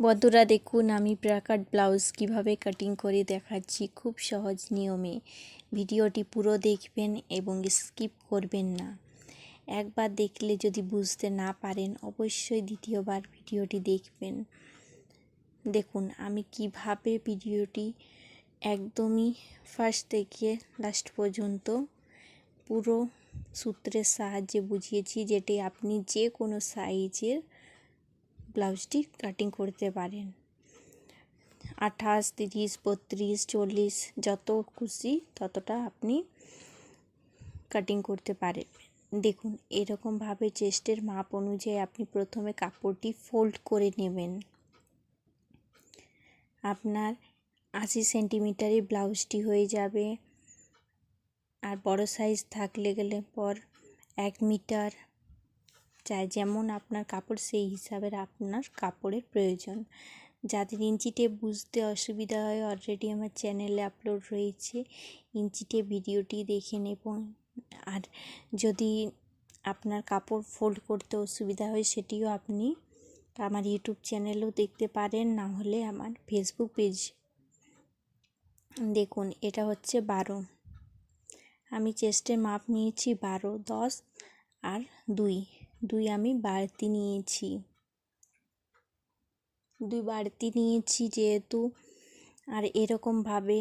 বন্ধুরা দেখুন, আমি ব্রাকাট ব্লাউজ কিভাবে কাটিং করে দেখাচ্ছি খুব সহজ নিয়মে। ভিডিওটি পুরো দেখবেন এবং স্কিপ করবেন না। একবার দেখলে যদি বুঝতে না পারেন অবশ্যই দ্বিতীয়বার ভিডিওটি দেখবেন। দেখুন আমি কিভাবে ভিডিওটি একদমই ফার্স্ট থেকে লাস্ট পর্যন্ত পুরো সূত্রের সাহায্যে বুঝিয়েছি, যেটি আপনি যে কোনো সাইজের ব্লাউজটি কাটিং করতে পারেন। 28, 30, 32, 40 যত খুশি ততটা আপনি কাটিং করতে পারেন। দেখুন এরকমভাবে চেস্টের মাপ অনুযায়ী আপনি প্রথমে কাপড়টি ফোল্ড করে নেবেন। আপনার 80 সেন্টিমিটারে ব্লাউজটি হয়ে যাবে। আর বড় সাইজ থাকলে গেলে পর 1 মিটার, চাই যেমন আপনার কাপড় সেই হিসাবে আপনার কাপড়ের প্রয়োজন। যাদের ইঞ্চি টেপ বুঝতে অসুবিধা হয়, অলরেডি আমার চ্যানেলে আপলোড রয়েছে, ইঞ্চি টেপ ভিডিওটি দেখে নেবেন। আর যদি আপনার কাপড় ফোল্ড করতে অসুবিধা হয় সেটিও আপনি আমার ইউটিউব চ্যানেলেও দেখতে পারেন, না হলে আমার ফেসবুক পেজ। দেখুন এটা হচ্ছে 12, আমি চেস্টের মাপ নিয়েছি 12, 10 আর 2 আমি বাড়তি নিয়েছি। 2 বাড়তি নিয়েছি যেহেতু, আর এরকমভাবে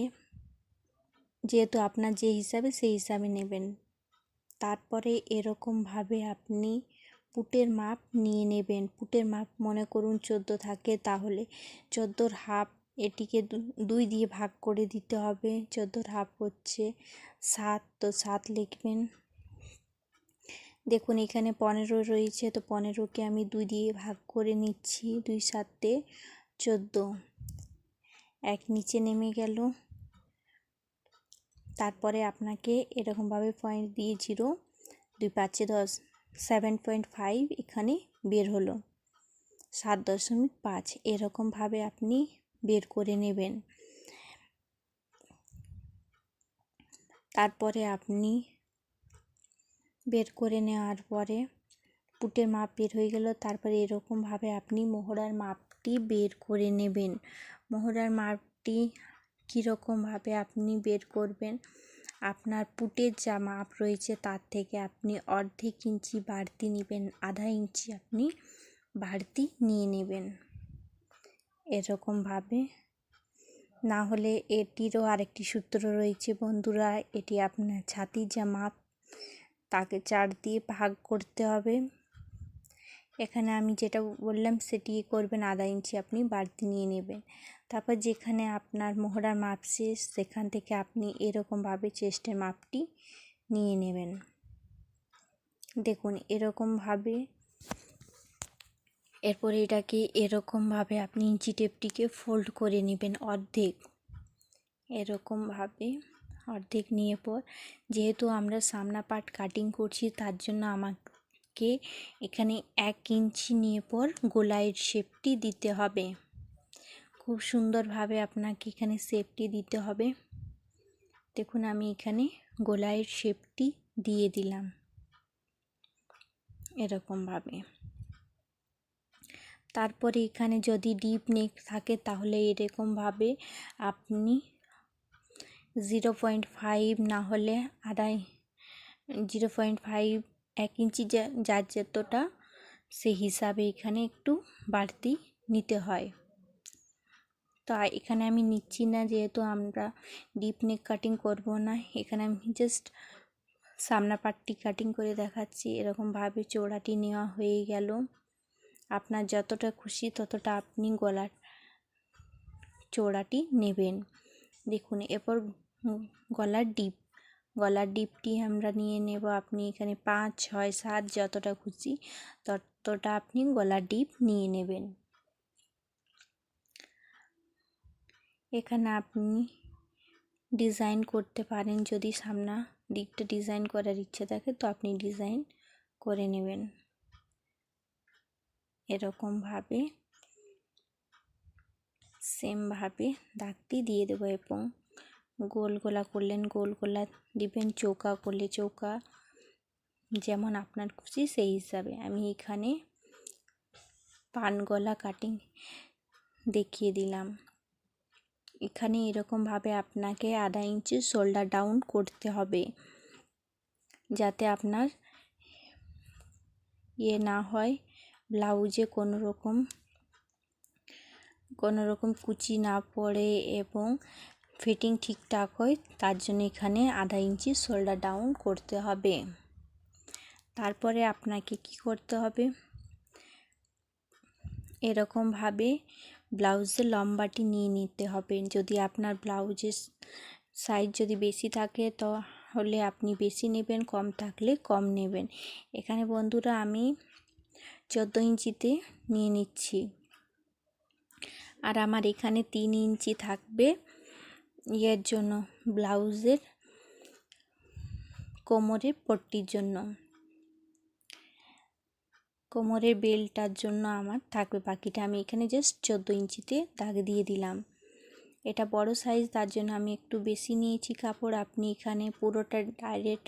যেহেতু আপনার যে হিসাবে সেই হিসাবে নেবেন। তারপরে এরকমভাবে আপনি পুটের মাপ নিয়ে নেবেন। পুটের মাপ মনে করুন 14 থাকে, তাহলে 14 হাফ এটিকে 2 দিয়ে ভাগ করে দিতে হবে। 14 হাফ হচ্ছে 7, তো 7 লিখবেন। দেখুন এখানে 15 রয়েছে, তো 15কে আমি 2 দিয়ে ভাগ করে নিচ্ছি। 2 7 14, 1 নিচে নেমে গেল। তারপরে আপনাকে এরকমভাবে পয়েন্ট দিয়ে 0, 2 5 10, 7.5 এখানে বের হলো, 7.5 এরকমভাবে আপনি বের করে নেবেন। তারপরে আপনি বের করে নেওয়ার পরে পুটের মাপ বের হয়ে গেল। তারপরে এরকমভাবে আপনি মোহরার মাপটি বের করে নেবেন। মোহরার মাপটি কীরকমভাবে আপনি বের করবেন, আপনার পুটের যা মাপ রয়েছে তার থেকে আপনি অর্ধেক ইঞ্চি বাড়তি নেবেন, আধা ইঞ্চি আপনি বাড়তি নিয়ে নেবেন এরকমভাবে। না হলে এটিরও আরেকটি সূত্র রয়েছে বন্ধুরা, এটি আপনার ছাতির যা মাপ তাকে 4 দিয়ে ভাগ করতে হবে। এখানে আমি যেটা বললাম সেটি করবেন, আধা ইঞ্চি আপনি বাড়তি নিয়ে নেবেন। তারপর যেখানে আপনার মোহরার মাপ শেষ সেখান থেকে আপনি এরকমভাবে চেস্টের মাপটি নিয়ে নেবেন। দেখুন এরকমভাবে, এরপরে এটাকে এরকমভাবে আপনি ইঞ্চি টেপটিকে ফোল্ড করে নেবেন অর্ধেক। এরকমভাবে অর্ধেক নিয়ে পর, যেহেতু আমরা সামনা পার্ট কাটিং করছি তার জন্য আমাকে এখানে 1 ইঞ্চি নিয়ে পর গোলাইয়ের শেপটি দিতে হবে। খুব সুন্দরভাবে আপনাকে এখানে শেপটি দিতে হবে। দেখুন আমি এখানে গোলাইয়ের শেপটি দিয়ে দিলাম এরকমভাবে। তারপরে এখানে যদি ডিপ নেক থাকে তাহলে এরকমভাবে আপনি 0.5 না হলে 0.5, 1 ইঞ্চি যার যতটা সেই হিসাবে এখানে একটু বাড়তি নিতে হয়। তো এখানে আমি নিচ্ছি না, যেহেতু আমরা ডিপ নেক কাটিং করব না। এখানে আমি জাস্ট সামনা পার্টটি কাটিং করে দেখাচ্ছি। এরকমভাবে চওড়াটি নেওয়া হয়ে গেল। আপনার যতটা খুশি ততটা আপনি গলার চওড়াটি নেবেন। দেখুন এরপর গলার ডিপটি আমরা নিয়ে নেব। আপনি এখানে 5, 6, 7 যতটা খুশি ততটা আপনি গলার ডিপ নিয়ে নেবেন। এখানে আপনি ডিজাইন করতে পারেন, যদি সামনা দিকটা ডিজাইন করার ইচ্ছে থাকে তো আপনি ডিজাইন করে নেবেন। এরকমভাবে সেমভাবে দাগটি দিয়ে দেবো এবং গোল গলা করলেন গোল গলা দিবেন, চৌকা করলে চৌকা, যেমন আপনার খুশি সেই হিসাবে। আমি এখানে পান গলা কাটিং দেখিয়ে দিলাম। এখানে এরকমভাবে আপনাকে 1/2 ইঞ্চি শোল্ডার ডাউন করতে হবে, যাতে আপনার না হয় ব্লাউজে কোনো রকম কুচি না পড়ে এবং ফিটিং ঠিকঠাক হয়। তার জন্য এখানে 1/2 ইঞ্চি শোল্ডার ডাউন করতে হবে। তারপরে আপনাকে কি করতে হবে, এরকমভাবে ব্লাউজের লম্বাটি নিয়ে নিতে হবে। যদি আপনার ব্লাউজের সাইজ যদি বেশি থাকে তাহলে আপনি বেশি নেবেন, কম থাকলে কম নেবেন। এখানে বন্ধুরা আমি 14 ইঞ্চিতে নিয়ে নিচ্ছি, আর আমার এখানে 3 ইঞ্চি থাকবে এর জন্য, ব্লাউজের কোমরের পট্টির জন্য, কোমরের বেল্টটার জন্য আমার থাকবে। বাকিটা আমি এখানে জাস্ট 14 ইঞ্চিতে দাগ দিয়ে দিলাম। এটা বড় সাইজ, তার জন্য আমি একটু বেশি নিয়েছি কাপড়। আপনি এখানে পুরোটা ডাইরেক্ট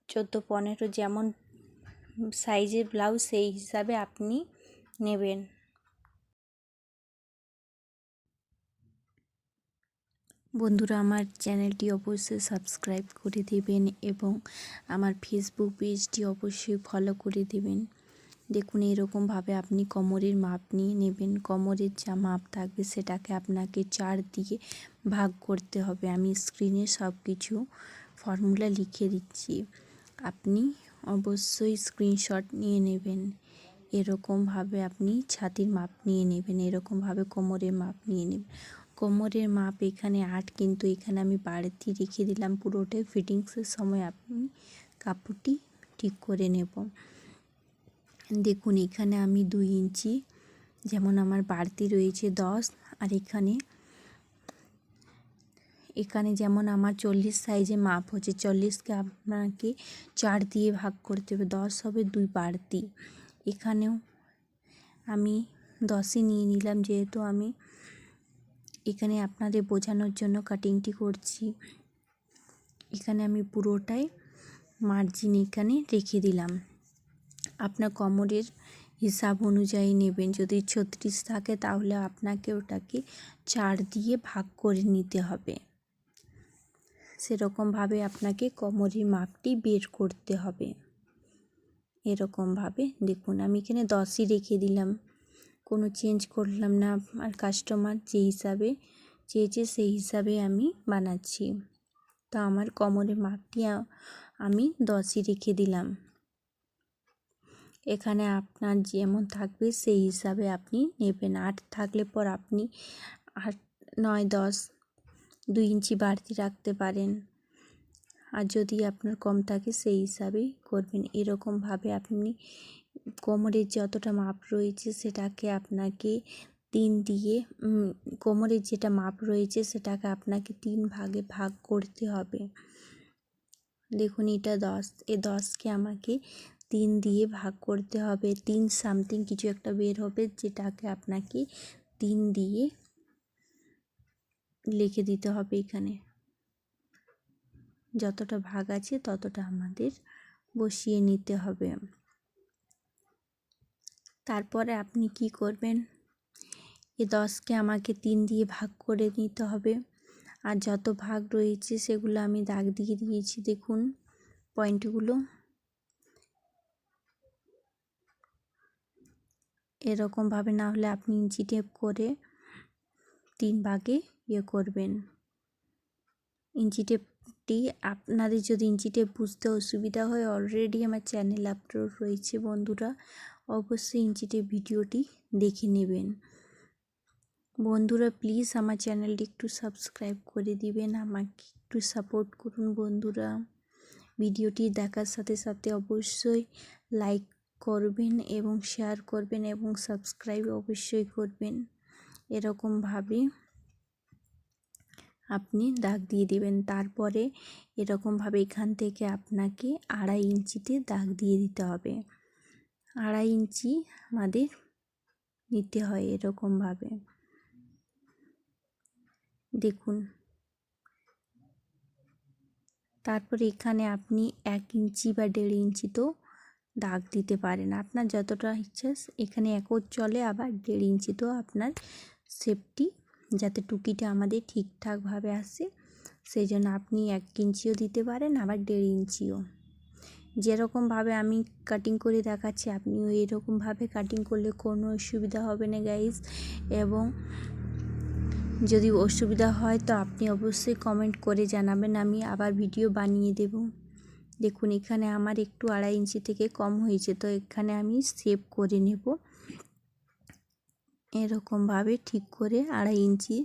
14-15 যেমন সাইজের ব্লাউজ সেই হিসাবে আপনি নেবেন। বন্ধুরা, আমার চ্যানেলটি অবশ্যই সাবস্ক্রাইব করে দেবেন এবং আমার ফেসবুক পেজটি অবশ্যই ফলো করে দেবেন। দেখুন, এরকমভাবে আপনি কোমরের মাপ নিয়ে নেবেন। কোমরের যা মাপ থাকবে সেটাকে আপনাকে 4 দিয়ে ভাগ করতে হবে। আমি স্ক্রিনে সব কিছু ফর্মুলা লিখে দিচ্ছি, আপনি অবশ্যই স্ক্রিনশট নিয়ে নেবেন। এরকমভাবে আপনি ছাতির মাপ নিয়ে নেবেন, এরকমভাবে কোমরের মাপ নিয়ে নেবেন। কোমরের মাপ এখানে 8, কিন্তু এখানে আমি বাড়তি রেখে দিলাম পুরোটাই। ফিটিংসের সময় আপনি কাপড়টি ঠিক করে নেব। দেখুন, এখানে আমি 2 ইঞ্চি যেমন আমার বাড়তি রয়েছে 10, আর এখানে যেমন আমার 40 সাইজে মাপ হচ্ছে, 40কে আপনাকে 4 দিয়ে ভাগ করতে হবে, 10 হবে 2 বাড়তি। এখানেও আমি 10ই নিয়ে নিলাম, যেহেতু আমি এখানে আপনাদের বোঝানোর জন্য কাটিংটি করছি। এখানে আমি পুরোটাই মার্জিন এখানে রেখে দিলাম। আপনার কোমরের হিসাব অনুযায়ী নেবেন। যদি 36 থাকে তাহলে আপনাকে ওটাকে 4 দিয়ে ভাগ করে নিতে হবে। সেরকমভাবে আপনাকে কোমরের মাপটি বের করতে হবে। এরকমভাবে দেখুন, আমি এখানে 10ই রেখে দিলাম, কোনো চেঞ্জ করলাম না। আর কাস্টমার যে হিসাবে চেয়েছে সেই হিসাবে আমি বানাচ্ছি। তো আমার কোমরের মাপটি আমি 10ই রেখে দিলাম। এখানে আপনার যেমন থাকবে সেই হিসাবে আপনি নেবেন। 8 থাকলে পর আপনি 8, 9, 10 2 ইঞ্চি বাড়তি রাখতে পারেন, আর যদি আপনার কম থাকে সেই হিসাবেই করবেন। এরকমভাবে আপনি কোমরের যতটা মাপ রয়েছে সেটাকে আপনাকে 3 দিয়ে কোমরের যেটা মাপ রয়েছে সেটাকে আপনাকে 3 ভাগে ভাগ করতে হবে। দেখুন, এটা 10, এই 10কে আমাকে 3 দিয়ে ভাগ করতে হবে। 3 সামথিং কিছু একটা বের হবে, যেটাকে আপনাকে 3 দিয়ে লিখে দিতে হবে। এখানে যতটা ভাগ আছে ততটা আমাদের বসিয়ে নিতে হবে। তারপরে আপনি কি করবেন, এই 10কে আমাকে 3 দিয়ে ভাগ করে নিতে হবে। আর যত ভাগ রয়েছে সেগুলো আমি দাগ দিয়ে দিয়েছি, দেখুন পয়েন্টগুলো। এরকমভাবে না হলে আপনি ইঞ্চি টেপ করে 3 ভাগে করবেন। ইঞ্চি টেপটি আপনাদের যদি ইঞ্চি টেপ বুঝতে অসুবিধা হয়, অলরেডি আমার চ্যানেল আপলোড রয়েছে বন্ধুরা, অবশ্যই ইঞ্চি টেপ ভিডিওটি দেখে নেবেন। বন্ধুরা, প্লিজ আমার চ্যানেলটি একটু সাবস্ক্রাইব করে দিবেন, আমাকে একটু সাপোর্ট করুন বন্ধুরা। ভিডিওটি দেখার সাথে সাথে অবশ্যই লাইক করবেন এবং শেয়ার করবেন এবং সাবস্ক্রাইব অবশ্যই করবেন। এরকমভাবে আপনি দাগ দিয়ে দিবেন। তারপরে এরকমভাবে এখান থেকে আপনাকে 2.5 ইঞ্চিতে দাগ দিয়ে দিতে হবে। 2.5 ইঞ্চি আমাদের নিতে হয় এরকমভাবে। দেখুন, তারপরে এখানে আপনি 1 ইঞ্চি বা 1.5 ইঞ্চিতেও দাগ দিতে পারেন, আপনার যতটা ইচ্ছা। এখানে 1ও চলে, আবার 1.5 ইঞ্চিতেও আপনার শেপটি, যাতে টুকিটা আমাদের ঠিকঠাকভাবে আসে। সেই জন্য আপনি 1 ইঞ্চিও দিতে পারেন, আবার 1.5 ইঞ্চিও। যেরকমভাবে আমি কাটিং করে দেখাচ্ছি আপনিও এরকমভাবে কাটিং করলে কোনো অসুবিধা হবে না গাইস। এবং যদি অসুবিধা হয় তো আপনি অবশ্যই কমেন্ট করে জানাবেন, আমি আবার ভিডিও বানিয়ে দেব। দেখুন এখানে আমার একটু 2.5 ইঞ্চি থেকে কম হয়েছে, তো এখানে আমি শেপ করে নেব। এরকমভাবে ঠিক করে 2.5 ইঞ্চি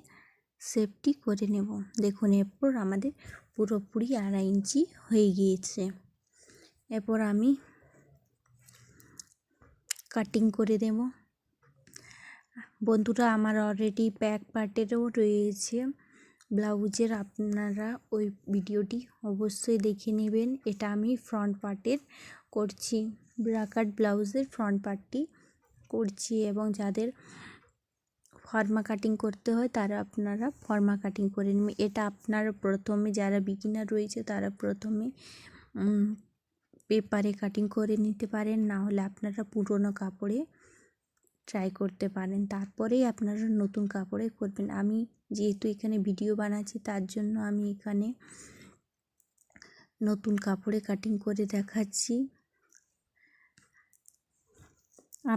শেপটি করে নেব। দেখুন এরপর আমাদের পুরোপুরি 2.5 ইঞ্চি হয়ে গিয়েছে। এরপর আমি কাটিং করে দেব। বন্ধুরা আমার অলরেডি ব্যাক পার্টেরও রয়েছে ব্লাউজের, আপনারা ওই ভিডিওটি অবশ্যই দেখে নেবেন। এটা আমি ফ্রন্ট পার্টের করছি, ব্রাকাট ব্লাউজের ফ্রন্ট পার্টটি করছি। এবং যাদের ফর্মা কাটিং করতে হয় তারা আপনারা ফর্মা কাটিং করে নেবেন। এটা আপনারা প্রথমে, যারা বিগিনার রয়েছে তারা প্রথমে পেপারে কাটিং করে নিতে পারেন, না হলে আপনারা পুরনো কাপড়ে ট্রাই করতে পারেন, তারপরেই আপনারা নতুন কাপড়ে করবেন। আমি যেহেতু এখানে ভিডিও বানাচ্ছি তার জন্য আমি এখানে নতুন কাপড়ে কাটিং করে দেখাচ্ছি।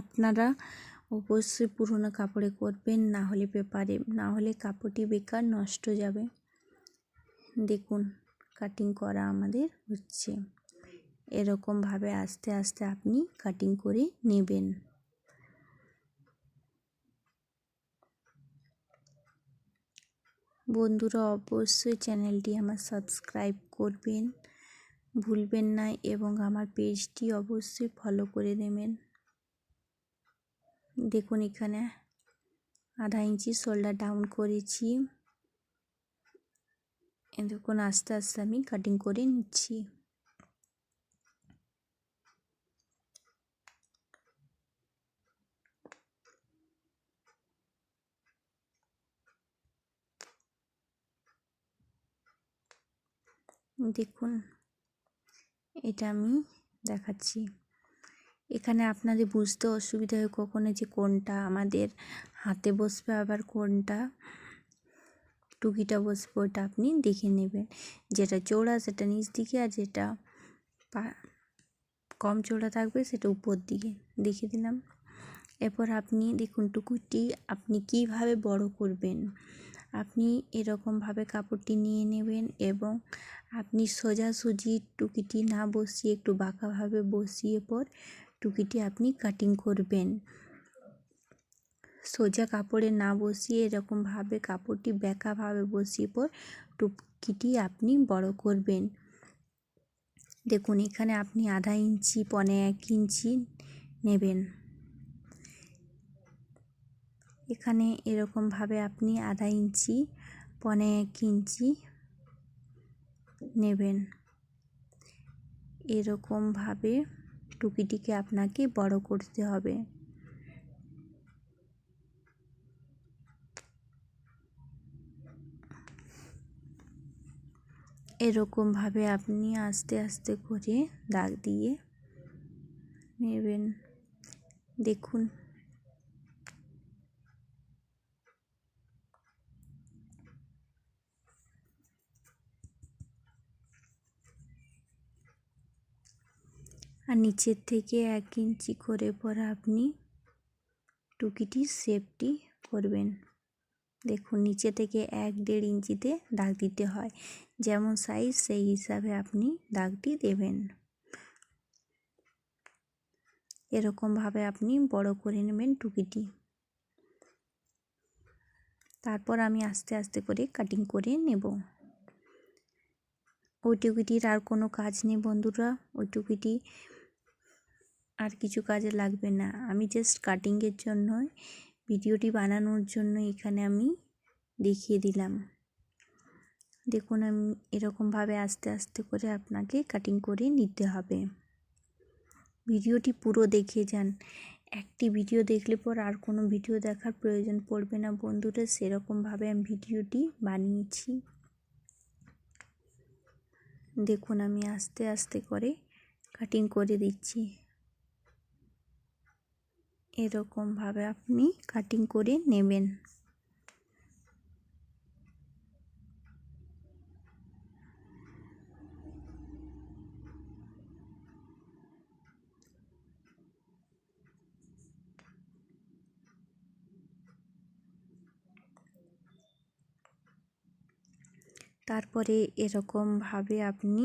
আপনারা অবশ্যই পুরনো কাপড়ে করবেন, না হলে পেপারে, না হলে কাপড়টি বেকার নষ্ট যাবে। দেখুন কাটিং করা আমাদের হচ্ছে, এরকমভাবে আস্তে আস্তে আপনি কাটিং করে নেবেন। বন্ধুরা অবশ্যই চ্যানেলটি আমার সাবস্ক্রাইব করবেন, ভুলবেন না, এবং আমার পেজটি অবশ্যই ফলো করে নেবেন। দেখুন এখানে 1/2 ইঞ্চি শোল্ডার ডাউন করেছি। দেখুন আস্তে আস্তে আমি কাটিং করে নিচ্ছি। দেখুন এটা আমি দেখাচ্ছি। এখানে আপনাদের বুঝতে অসুবিধা হয় কখনো যে কোনটা আমাদের হাতে বসবে, আবার কোনটা টুকিটা বসবে, ওটা আপনি দেখে নেবেন। যেটা চওড়া সেটা নিচ দিকে, আর যেটা কম চওড়া থাকবে সেটা উপর দিকে দেখে দিলাম। এরপর আপনি দেখুন টুকুটি আপনি কিভাবে বড় করবেন। আপনি এরকমভাবে কাপড়টি নিয়ে নেবেন এবং আপনি সোজাসুজি টুকিটি না বসিয়ে একটু বাঁকাভাবে বসিয়ে পর টুকিটি আপনি কাটিং করবেন। সোজা কাপড়ে না বসিয়ে এরকমভাবে কাপড়টি বেঁকাভাবে বসিয়ে পর টুকিটি আপনি বড় করবেন। দেখুন এখানে আপনি 1/2 ইঞ্চি, 1 ইঞ্চি নেবেন। এখানে এরকমভাবে আপনি 1/2 ইঞ্চি, 1 ইঞ্চি নেবেন। এরকমভাবে টুকিটিকে আপনাকে বড় করতে হবে। এরকমভাবে আপনি আস্তে আস্তে করে দাগ দিয়ে নেবেন। দেখুন আর নিচের থেকে 1 ইঞ্চি করে পর আপনি টুকিটি শেপটি করবেন। দেখুন নিচে থেকে 1-1.5 ইঞ্চিতে দাগ দিতে হয়, যেমন সাইজ সেই হিসাবে আপনি দাগটি দেবেন। এরকমভাবে আপনি বড় করে নেবেন টুকিটি। তারপর আমি আস্তে আস্তে করে কাটিং করে নেব। ওই টুকিটির আর কোনো কাজ নেই বন্ধুরা, ওই টুকিটি আর কিছু কাজে লাগবে না। আমি জাস্ট কাটিংয়ের জন্য, ভিডিওটি বানানোর জন্য এখানে আমি দেখিয়ে দিলাম। দেখুন আমি এরকমভাবে আস্তে আস্তে করে আপনাকে কাটিং করে নিতে হবে। ভিডিওটি পুরো দেখে যান, একটি ভিডিও দেখলে পর আর কোনো ভিডিও দেখার প্রয়োজন পড়বে না বন্ধুরা, সেরকমভাবে আমি ভিডিওটি বানিয়েছি। দেখুন আমি আস্তে আস্তে করে কাটিং করে দিচ্ছি। এরকমভাবে আপনি কাটিং করে নেবেন। তারপরে এরকমভাবে আপনি,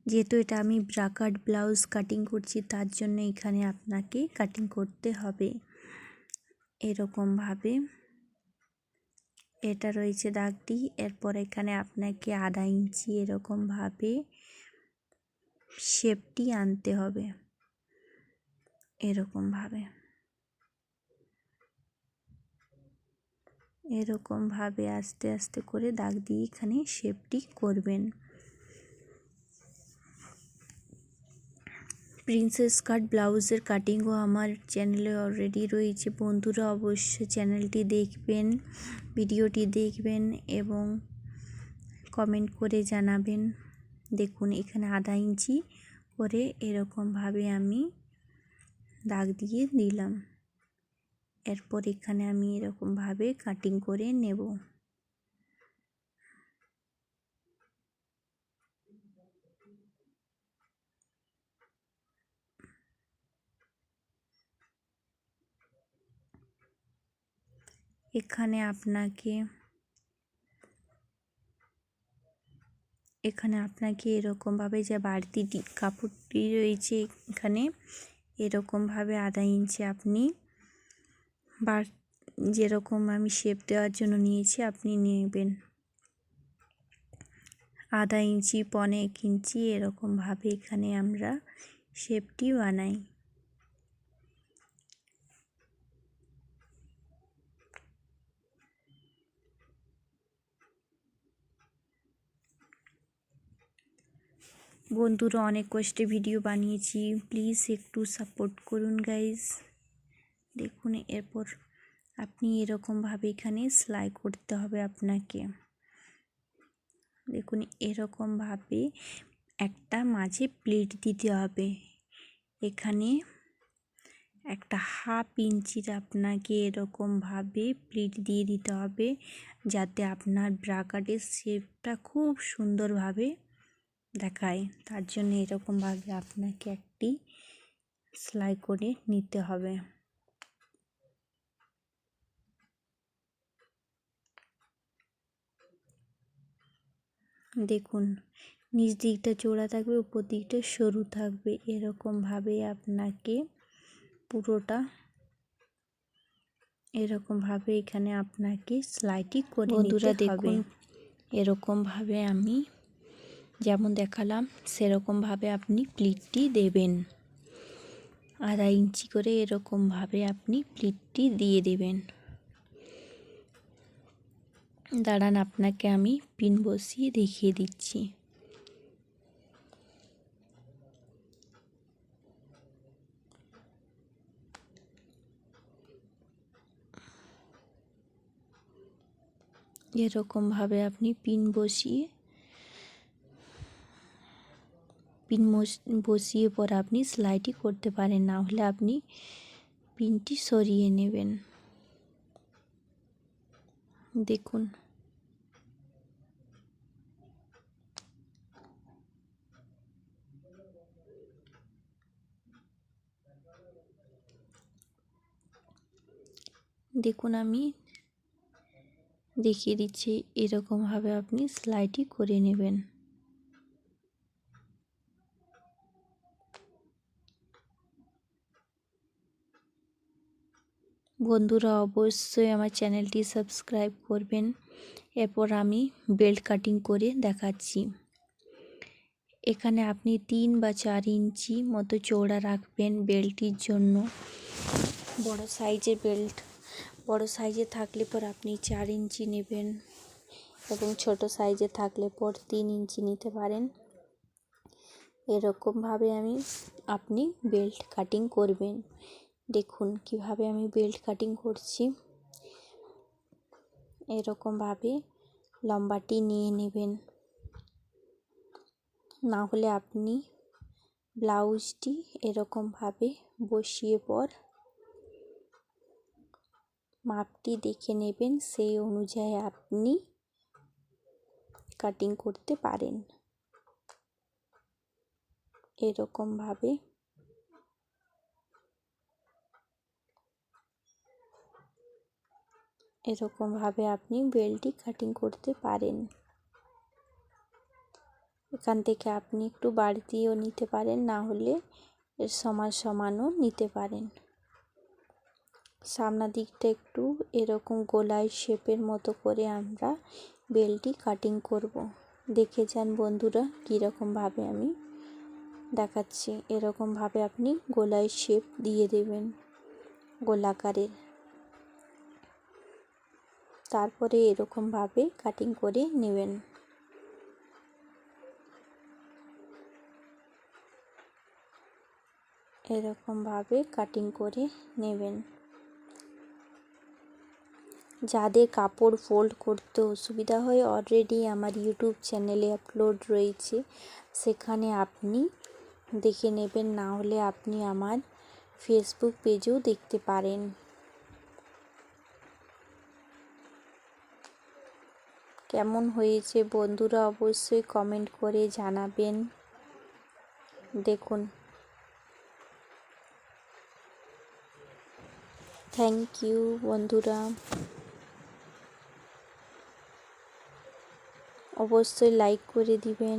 যেহেতু এটা আমি ব্রাকাট ব্লাউজ কাটিং করছি তার জন্য এখানে আপনাকে কাটিং করতে হবে। এরকমভাবে এটা রয়েছে দাগটি, এরপর এখানে আপনাকে 1/2 ইঞ্চি এরকমভাবে শেপটি আনতে হবে। এরকমভাবে আস্তে আস্তে করে দাগ দিয়ে এখানে শেপটি করবেন। প্রিন্সেস কাট ব্লাউজের কাটিংও আমার চ্যানেলে অলরেডি রয়েছে, বন্ধুরা অবশ্যই চ্যানেলটি দেখবেন, ভিডিওটি দেখবেন এবং কমেন্ট করে জানাবেন। দেখুন এখানে 1/2 ইঞ্চি করে এরকমভাবে আমি দাগ দিয়ে দিলাম। এরপর এখানে আমি এরকমভাবে কাটিং করে নেব। এখানে আপনাকে এরকমভাবে যে বাড়তি কাপড়টি রয়েছে এখানে এরকমভাবে 1/2 ইঞ্চি আপনি যেরকম আমি শেপ দেওয়ার জন্য নিয়েছি আপনি নেবেন। 1/2 ইঞ্চি 1.5 ইঞ্চি এরকমভাবে এখানে আমরা শেপটি বানাই। বন্ধুরা অনেক কষ্টে ভিডিও বানিয়েছি, প্লিজ একটু সাপোর্ট করুন গাইজ। দেখুন এরপর আপনি এরকমভাবে এখানে সেলাই করতে হবে আপনাকে। দেখুন এরকমভাবে একটা মাঝে প্লিট দিতে হবে। এখানে একটা 1/2 ইঞ্চির আপনাকে এরকমভাবে প্লিট দিয়ে দিতে হবে, যাতে আপনার ব্রাকাটের শেপটা খুব সুন্দরভাবে দেখায়। তার জন্য এরকমভাবে আপনাকে একটি সেলাই করে নিতে হবে। দেখুন নিচ দিকটা চওড়া থাকবে, উপর দিকটা সরু থাকবে। এরকমভাবে আপনাকে পুরোটা এরকমভাবে এখানে আপনাকে সেলাইটি করে নিতে হবে। দেখুন এরকমভাবে আমি যেমন দেখালাম সেরকমভাবে আপনি প্লিটটি দেবেন। 1/2 ইঞ্চি করে এরকমভাবে আপনি প্লিটটি দিয়ে দেবেন। দাঁড়ান আপনাকে আমি পিন বসিয়ে দেখিয়ে দিচ্ছি। এরকমভাবে আপনি পিন বসিয়ে পর আপনি সেলাইটি করতে পারেন, না হলে আপনি পিনটি সরিয়ে নেবেন। দেখুন আমি দেখিয়ে দিচ্ছি, এরকমভাবে আপনি সেলাইটি করে নেবেন। বন্ধুরা অবশ্যই আমার চ্যানেলটি সাবস্ক্রাইব করবেন। এরপর আমি বেল্ট কাটিং করে দেখাচ্ছি। এখানে আপনি 3 বা 4 ইঞ্চি মতো চওড়া রাখবেন বেল্টটির জন্য। বড় সাইজে থাকলে পর আপনি 4 ইঞ্চি নেবেন এবং ছোট সাইজে থাকলে পর 3 ইঞ্চি নিতে পারেন। এরকমভাবে আপনি বেল্ট কাটিং করবেন। দেখুন কিভাবে আমি বেল্ট কাটিং করছি। এরকমভাবে লম্বাটি নিয়ে নেবেন, না হলে আপনি ব্লাউজটি এরকমভাবে বসিয়ে পর মাপটি দেখে নেবেন, সেই অনুযায়ী আপনি কাটিং করতে পারেন। এরকমভাবে এরকমভাবে আপনি বেল্টটি কাটিং করতে পারেন। এখান থেকে আপনি একটু বাড়তিও নিতে পারেন, না হলে এর সমান সমানও নিতে পারেন। সামনের দিকটা একটু এরকম গোলাই শেপের মতো করে আমরা বেল্টটি কাটিং করব। দেখে যান বন্ধুরা কীরকমভাবে আমি দেখাচ্ছি। এরকমভাবে আপনি গোলাই শেপ দিয়ে দেবেন গোলাকারের। তারপরে এরকমভাবে কাটিং করে নেবেন। এরকমভাবে কাটিং করে নেবেন। যাদের কাপড় ফোল্ড করতে অসুবিধা হয়, অলরেডি আমার ইউটিউব চ্যানেলে আপলোড রয়েছে, সেখানে আপনি দেখে নেবেন, না হলে আপনি আমার ফেসবুক পেজেও দেখতে পারেন। কেমন হয়েছে বন্ধুরা অবশ্যই কমেন্ট করে জানাবেন। দেখুন, থ্যাংক ইউ বন্ধুরা। অবশ্যই লাইক করে দিবেন।